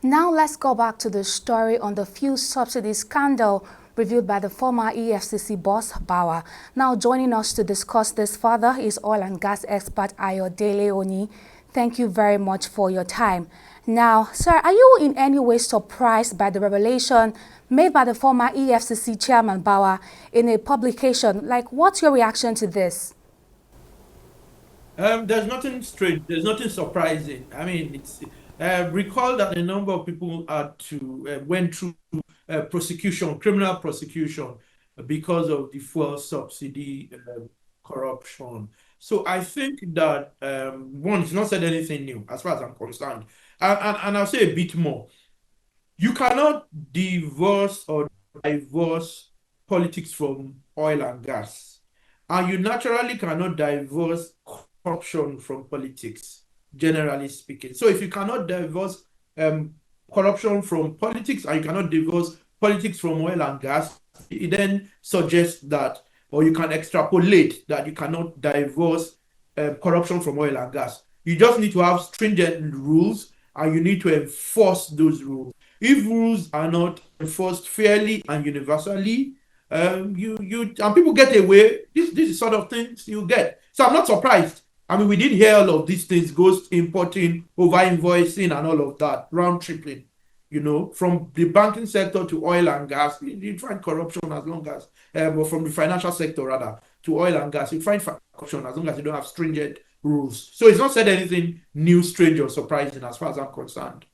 Now let's go back to the story on the fuel subsidy scandal revealed by the former EFCC boss, Bawa. Now joining us to discuss this further is oil and gas expert Ayodele Oni. Thank you very much for your time. Now, sir, are you in any way surprised by the revelation made by the former EFCC chairman, Bawa, in a publication? Like, what's your reaction to this? There's nothing strange. There's nothing surprising. I mean, it's recall that a number of people had to went through prosecution, criminal prosecution, because of the fuel subsidy corruption. So I think that one, it's not said anything new as far as I'm concerned, and I'll say a bit more. You cannot divorce or divorce politics from oil and gas. And you naturally cannot divorce corruption from politics, generally speaking. So if you cannot divorce um, corruption from politics and you cannot divorce politics from oil and gas, it then suggests that, or you can extrapolate that you cannot divorce corruption from oil and gas. You just need to have stringent rules and you need to enforce those rules. If rules are not enforced fairly and universally, you and people get away. This is sort of things you get. So I'm not surprised. I mean, we did hear all of these things: ghost importing, over invoicing, and all of that, round tripping. From the banking sector to oil and gas, you find corruption as long as, or from the financial sector rather to oil and gas, you find corruption as long as you don't have stringent rules. So it's not said anything new, strange, or surprising as far as I'm concerned.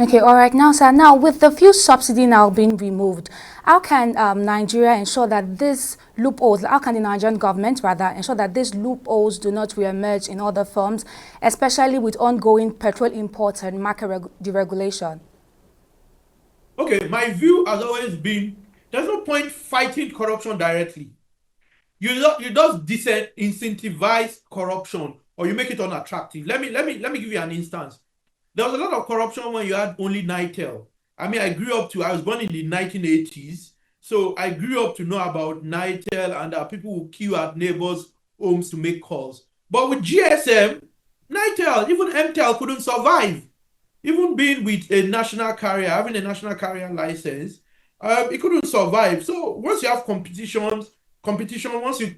Okay, all right. Now, sir, now with the fuel subsidy now being removed, how can Nigeria ensure that these loopholes, how can the Nigerian government rather ensure that these loopholes do not reemerge in other firms, especially with ongoing petrol imports and market deregulation? Okay, my view has always been there's no point fighting corruption directly. You just incentivize corruption or you make it unattractive. Let me give you an instance. There was a lot of corruption when you had only Nitel. I mean, I was born in the 1980s, so I grew up to know about Nitel and that people would queue at neighbors' homes to make calls. But with GSM, Nitel, even MTEL couldn't survive. Even being with a national carrier, having a national carrier license, it couldn't survive. So once you have competition, once you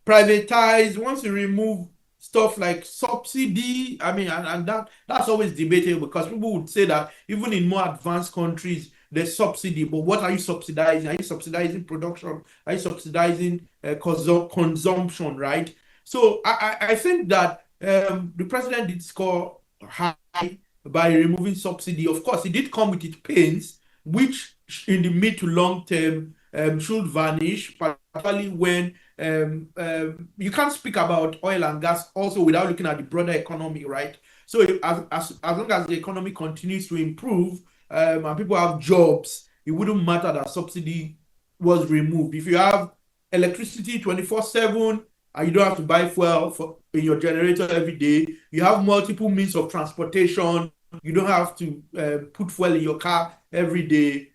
privatize, once you remove stuff like subsidy, I mean, and that's always debatable because people would say that even in more advanced countries, there's subsidy, but what are you subsidizing? Are you subsidizing production? Are you subsidizing consumption, right? So I think that the president did score high by removing subsidy. Of course, it did come with its pains, which in the mid to long term should vanish, particularly when you can't speak about oil and gas also without looking at the broader economy, right? So as long as the economy continues to improve and people have jobs, it wouldn't matter that subsidy was removed. If you have electricity 24/7 and you don't have to buy fuel in your generator every day, you have multiple means of transportation, you don't have to put fuel in your car every day.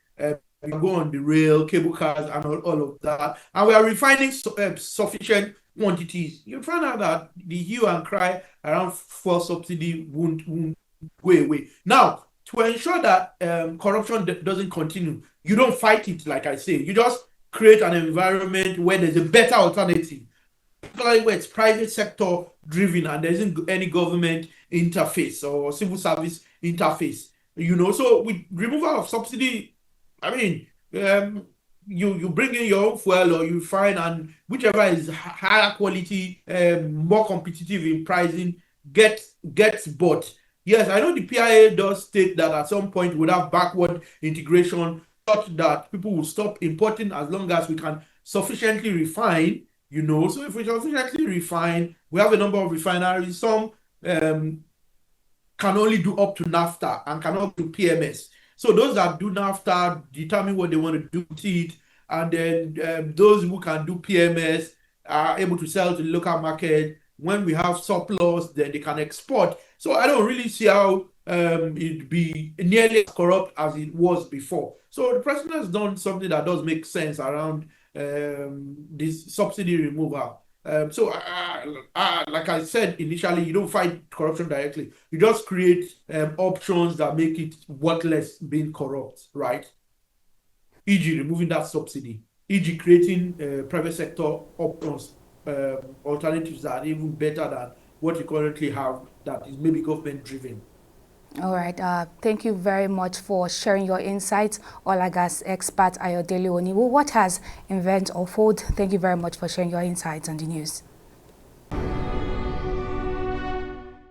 You can go on the rail, cable cars, and all of that. And we are refining sufficient quantities. You find out that the hue and cry around fuel subsidy won't go away. Now, to ensure that corruption doesn't continue, you don't fight it, like I say. You just create an environment where there's a better alternative, particularly where it's private sector driven and there isn't any government interface or civil service interface. So with removal of subsidy, I mean, you bring in your own fuel or you find, and whichever is higher quality, more competitive in pricing, gets bought. Yes, I know the PIA does state that at some point we'll have backward integration such that people will stop importing as long as we can sufficiently refine. So if we sufficiently refine, we have a number of refineries. Some can only do up to NAFTA and cannot do PMS. So those that do NAFTA determine what they want to do with it, and then those who can do PMS are able to sell to the local market. When we have surplus, then they can export. So I don't really see how it be nearly as corrupt as it was before. So the president has done something that does make sense around this subsidy removal. Like I said initially, you don't fight corruption directly. You just create options that make it worthless being corrupt, right? E.g., removing that subsidy, e.g., creating private sector options, alternatives that are even better than what you currently have that is maybe government driven. All right. Thank you very much for sharing your insights, oil and gas expert Ayodele Oniwu. What has Invent or Fold? Thank you very much for sharing your insights on the news.